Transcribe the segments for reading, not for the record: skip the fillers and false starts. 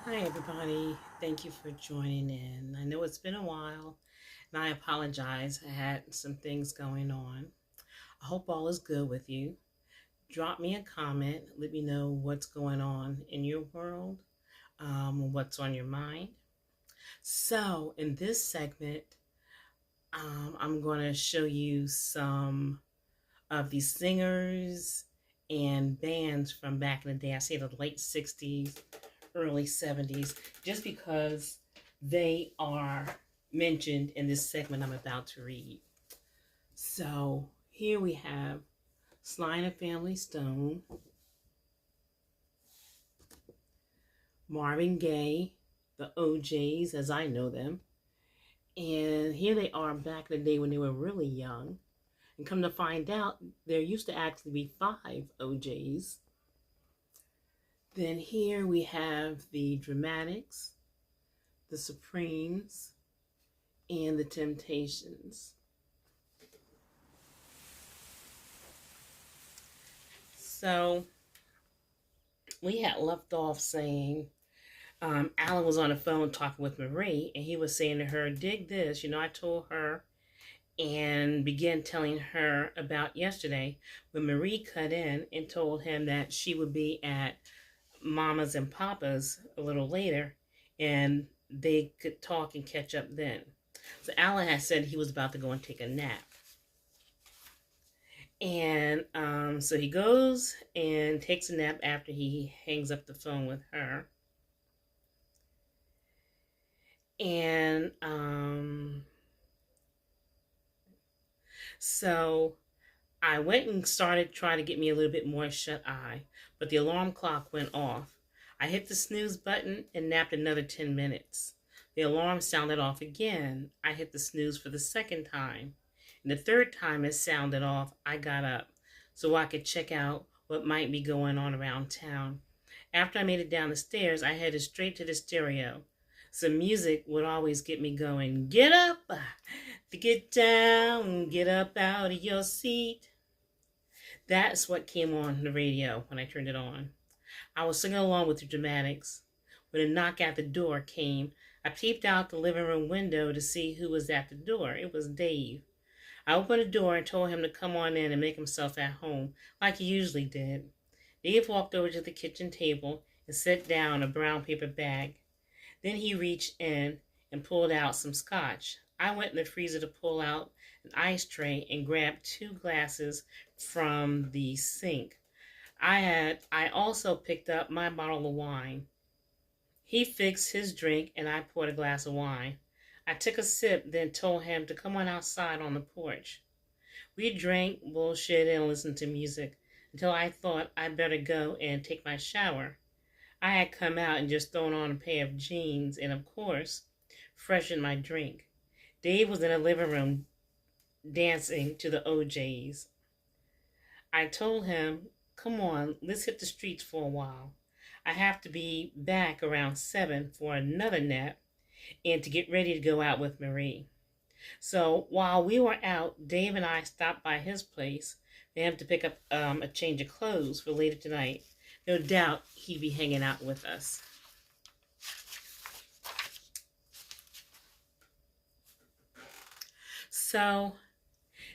Hi, everybody. Thank you for joining in. I know it's been a while, and I apologize. I had some things going on. I hope all is good with you. Drop me a comment. Let me know what's going on in your world, what's on your mind. So, in this segment, I'm going to show you some of the singers and bands from back in the day. I say the late 60s, early 70s, just because they are mentioned in this segment I'm about to read. So here we have Sly and the Family Stone, Marvin Gaye, the OJs as I know them, and here they are back in the day when they were really young. And come to find out, there used to actually be 5 OJs. Then here we have the Dramatics, the Supremes, and the Temptations. So we had left off saying Alan was on the phone talking with Marie, and he was saying to her, dig this. I told her and began telling her about yesterday when Marie cut in and told him that she would be at Mama's and Papa's a little later and they could talk and catch up then. So Alan had said he was about to go and take a nap. And so he goes and takes a nap after he hangs up the phone with her. And so I went and started trying to get me a little bit more shut eye, but the alarm clock went off. I hit the snooze button and napped another 10 minutes. The alarm sounded off again. I hit the snooze for the second time. And the third time it sounded off, I got up so I could check out what might be going on around town. After I made it down the stairs, I headed straight to the stereo. Some music would always get me going. Get up, get down, get up out of your seat. That's what came on the radio when I turned it on. I was singing along with the Dramatics. When a knock at the door came, I peeped out the living room window to see who was at the door. It was Dave. I opened the door and told him to come on in and make himself at home, like he usually did. Dave walked over to the kitchen table and set down a brown paper bag. Then he reached in and pulled out some scotch. I went in the freezer to pull out an ice tray and grabbed 2 glasses from the sink. I also picked up my bottle of wine. He fixed his drink and I poured a glass of wine. I took a sip, then told him to come on outside on the porch. We drank, bullshitted, and listened to music until I thought I'd better go and take my shower. I had come out and just thrown on a pair of jeans and, of course, freshened my drink. Dave was in the living room dancing to the OJs. I told him, come on, let's hit the streets for a while. I have to be back around 7 for another nap and to get ready to go out with Marie. So while we were out, Dave and I stopped by his place for him to pick up a change of clothes for later tonight. No doubt he'd be hanging out with us. So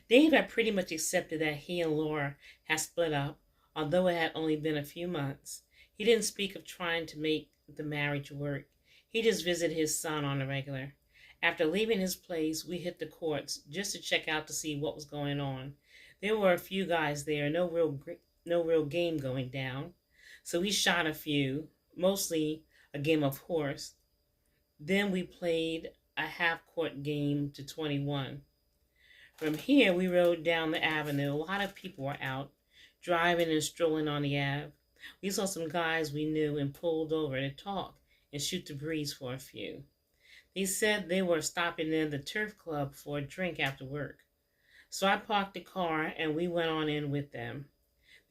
Dave had pretty much accepted that he and Laura had split up, although it had only been a few months. He didn't speak of trying to make the marriage work. He just visited his son on the regular. After leaving his place, we hit the courts just to check out to see what was going on. There were a few guys there, no real game going down. So we shot a few, mostly a game of horse. Then we played a half-court game to 21. From here, we rode down the avenue. A lot of people were out, driving and strolling on the Ave. We saw some guys we knew and pulled over to talk and shoot the breeze for a few. They said they were stopping in the Turf Club for a drink after work. So I parked the car and we went on in with them.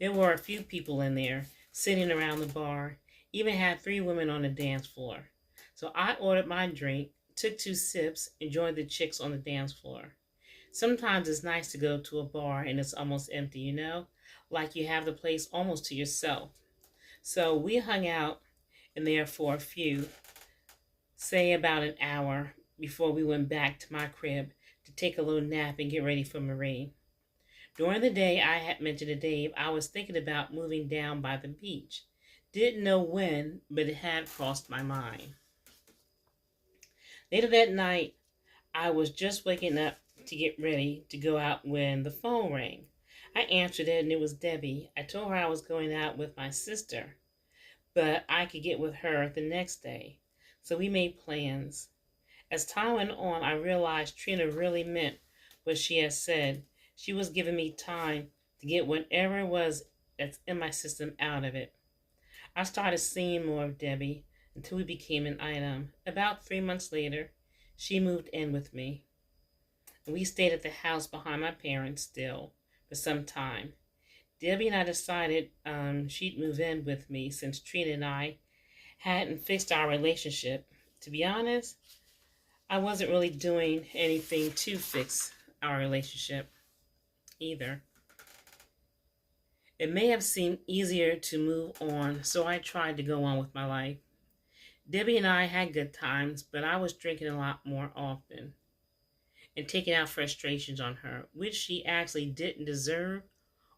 There were a few people in there, sitting around the bar, even had 3 women on the dance floor. So I ordered my drink, took 2 sips, and joined the chicks on the dance floor. Sometimes it's nice to go to a bar and it's almost empty, like you have the place almost to yourself. So we hung out and there for a few, say about an hour, before we went back to my crib to take a little nap and get ready for Marie. During the day, I had mentioned to Dave I was thinking about moving down by the beach. Didn't know when, but it had crossed my mind. Later that night, I was just waking up to get ready to go out when the phone rang. I answered it and it was Debbie. I told her I was going out with my sister, but I could get with her the next day. So we made plans. As time went on, I realized Trina really meant what she had said. She was giving me time to get whatever it was that's in my system out of it. I started seeing more of Debbie until we became an item. About 3 months later, she moved in with me. And we stayed at the house behind my parents still for some time. Debbie and I decided she'd move in with me since Trina and I hadn't fixed our relationship. To be honest, I wasn't really doing anything to fix our relationship either. It may have seemed easier to move on, so I tried to go on with my life. Debbie and I had good times, but I was drinking a lot more often and taking out frustrations on her, which she actually didn't deserve,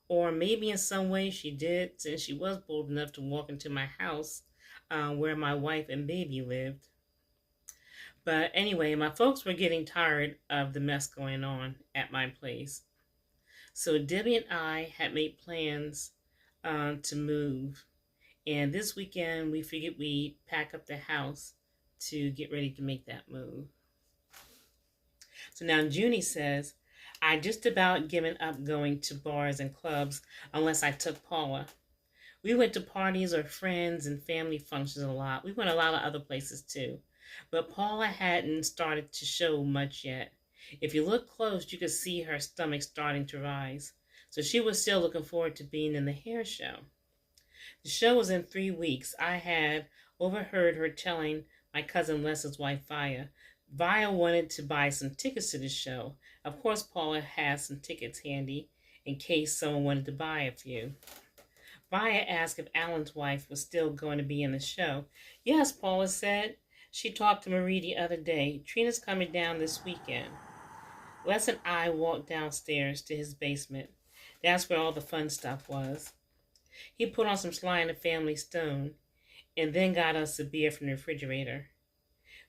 or maybe in some way she did, since she was bold enough to walk into my house where my wife and baby lived. But anyway, my folks were getting tired of the mess going on at my place. So Debbie and I had made plans to move. And this weekend, we figured we'd pack up the house to get ready to make that move. So now Junie says, I just about given up going to bars and clubs unless I took Paula. We went to parties or friends and family functions a lot. We went a lot of other places too. But Paula hadn't started to show much yet. If you look close, you could see her stomach starting to rise. So she was still looking forward to being in the hair show. The show was in 3 weeks. I had overheard her telling my cousin Leslie's wife, Via. Via wanted to buy some tickets to the show. Of course, Paula had some tickets handy in case someone wanted to buy a few. Via asked if Alan's wife was still going to be in the show. Yes, Paula said. She talked to Marie the other day. Trina's coming down this weekend. Les and I walked downstairs to his basement. That's where all the fun stuff was. He put on some Sly and the Family Stone and then got us a beer from the refrigerator.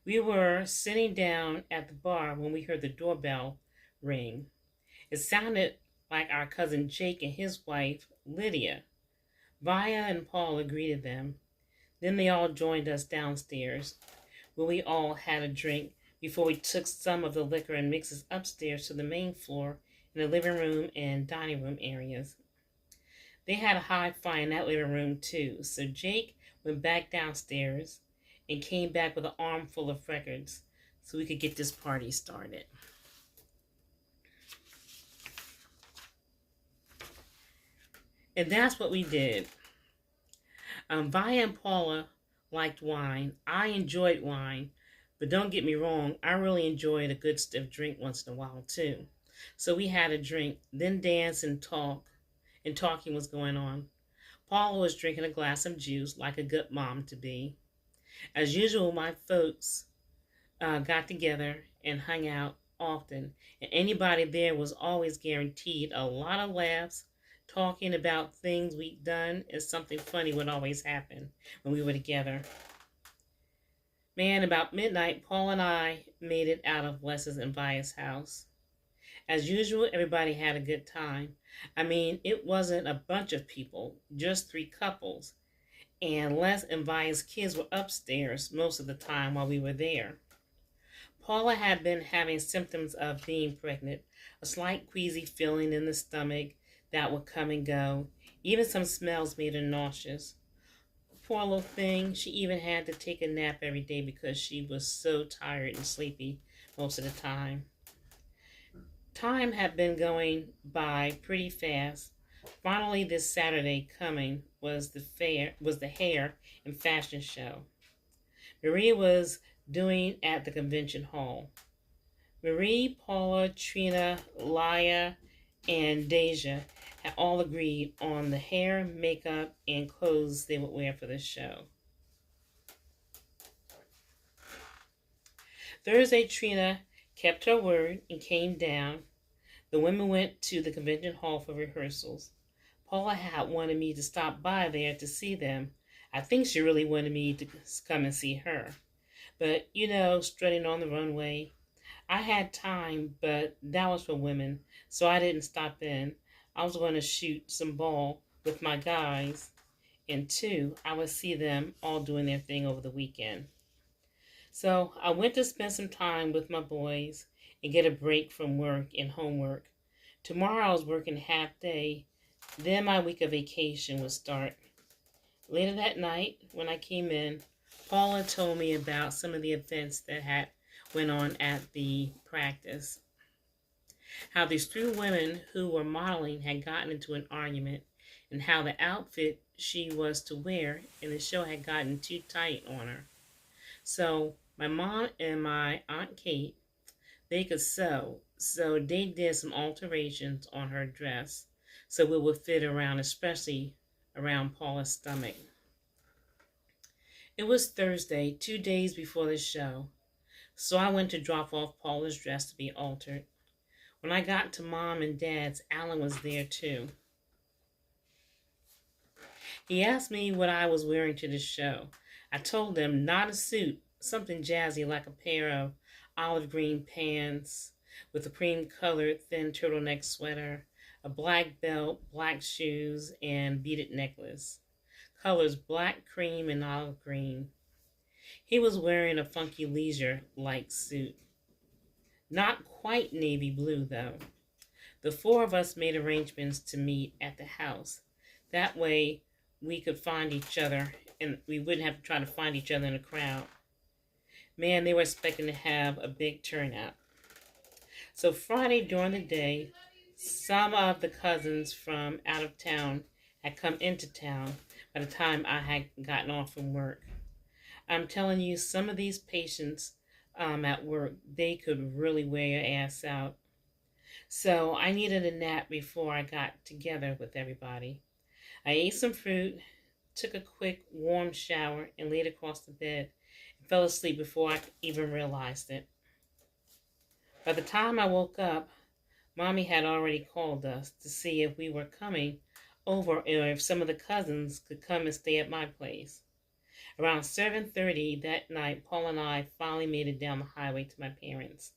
We were sitting down at the bar when we heard the doorbell ring. It sounded like our cousin Jake and his wife, Lydia. Via and Paula greeted them. Then they all joined us downstairs, where we all had a drink before we took some of the liquor and mixes upstairs to the main floor in the living room and dining room areas. They had a hi-fi in that living room too, so Jake went back downstairs and came back with an armful of records so we could get this party started. And that's what we did. Via and Paula liked wine. I enjoyed wine, but don't get me wrong, I really enjoyed a good stiff drink once in a while too. So we had a drink, then dance and talk, and talking was going on. Paula was drinking a glass of juice like a good mom to be. As usual, my folks got together and hung out often, and anybody there was always guaranteed a lot of laughs, talking about things we'd done, and something funny would always happen when we were together. Man, about midnight, Paul and I made it out of Les's and Via's house. As usual, everybody had a good time. I mean, it wasn't a bunch of people, just 3 couples. And Les and Via's kids were upstairs most of the time while we were there. Paula had been having symptoms of being pregnant, a slight queasy feeling in the stomach that would come and go. Even some smells made her nauseous. Poor little thing, she even had to take a nap every day because she was so tired and sleepy most of the time. Time had been going by pretty fast. Finally, this Saturday coming was the hair and fashion show Maria was doing at the convention hall. Marie, Paula, Trina, Laya, and Deja had all agreed on the hair, makeup, and clothes they would wear for the show. Thursday, Trina kept her word and came down. The women went to the convention hall for rehearsals. Paula had wanted me to stop by there to see them. I think she really wanted me to come and see her. But, strutting on the runway, I had time, but that was for women, so I didn't stop in. I was going to shoot some ball with my guys, and two, I would see them all doing their thing over the weekend. So I went to spend some time with my boys and get a break from work and homework. Tomorrow I was working half day, then my week of vacation would start. Later that night, when I came in, Paula told me about some of the events that had went on at the practice. How these three women who were modeling had gotten into an argument, and how the outfit she was to wear in the show had gotten too tight on her. So my mom and my Aunt Kate, they could sew, so they did some alterations on her dress so it would fit around, especially around Paula's stomach. It was Thursday, 2 days before the show, so I went to drop off Paula's dress to be altered. When I got to Mom and Dad's, Alan was there too. He asked me what I was wearing to the show. I told him not a suit, something jazzy like a pair of olive green pants with a cream-colored thin turtleneck sweater, a black belt, black shoes, and beaded necklace. Colors black, cream, and olive green. He was wearing a funky leisure-like suit. Not quite navy blue, though. The four of us made arrangements to meet at the house. That way we could find each other, and we wouldn't have to try to find each other in a crowd. Man, they were expecting to have a big turnout. So Friday during the day, some of the cousins from out of town had come into town by the time I had gotten off from work. I'm telling you, some of these patients at work, they could really wear your ass out. So I needed a nap before I got together with everybody. I ate some fruit, took a quick warm shower, and laid across the bed and fell asleep before I even realized it. By the time I woke up, Mommy had already called us to see if we were coming over or if some of the cousins could come and stay at my place. Around 7:30 that night, Paul and I finally made it down the highway to my parents.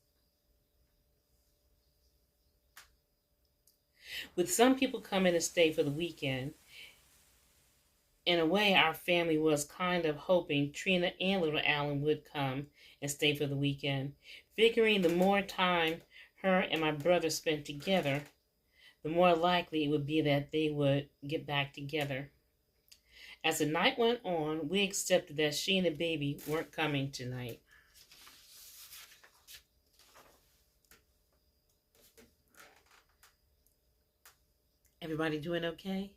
With some people coming to stay for the weekend, in a way our family was kind of hoping Trina and little Alan would come and stay for the weekend, figuring the more time her and my brother spent together, the more likely it would be that they would get back together. As the night went on, we accepted that she and the baby weren't coming tonight. Everybody doing okay?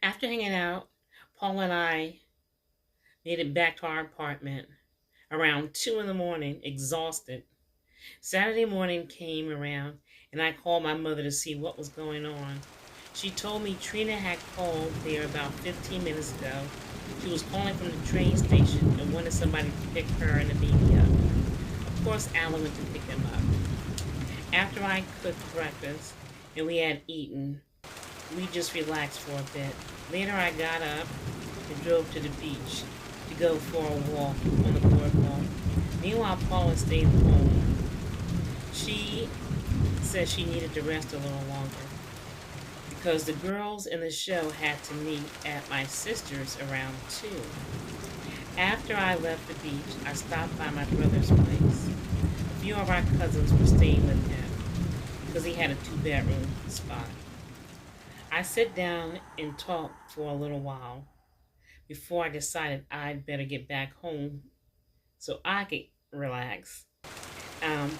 After hanging out, Paul and I made it back to our apartment around 2 in the morning, exhausted. Saturday morning came around, and I called my mother to see what was going on. She told me Trina had called there about 15 minutes ago. She was calling from the train station and wanted somebody to pick her and the baby up. Of course, Alan went to pick them up. After I cooked breakfast and we had eaten, we just relaxed for a bit. Later, I got up and drove to the beach to go for a walk on the boardwalk. Meanwhile, Paula stayed home. She said she needed to rest a little longer because the girls in the show had to meet at my sister's around 2. After I left the beach, I stopped by my brother's place. A few of our cousins were staying with him because he had a 2-bedroom spot. I sat down and talked for a little while before I decided I'd better get back home so I could relax.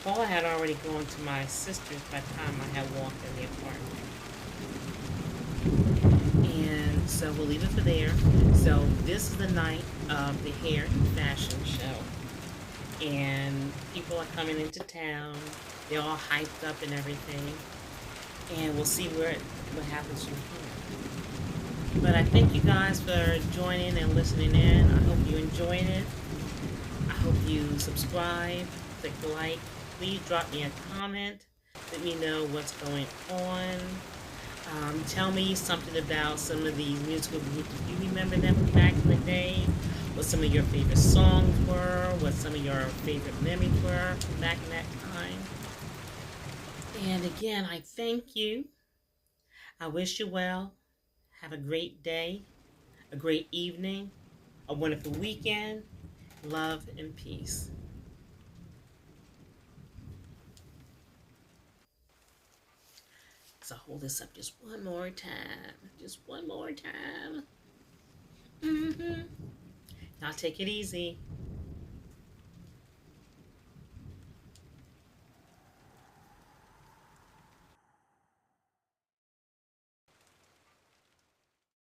Paula had already gone to my sister's by the time I had walked in the apartment. And so we'll leave it for there. So this is the night of the hair and fashion show. And people are coming into town. They're all hyped up and everything. And we'll see what happens from here. But I thank you guys for joining and listening in. I hope you enjoyed it. I hope you subscribe, click the like. Please drop me a comment. Let me know what's going on. Tell me something about some of these musical groups. Do you remember them from back in the day? What some of your favorite songs were? What some of your favorite memories were from back in that time? And again, I thank you. I wish you well. Have a great day, a great evening, a wonderful weekend. Love and peace. So hold this up just one more time. Just one more time. Now take it easy.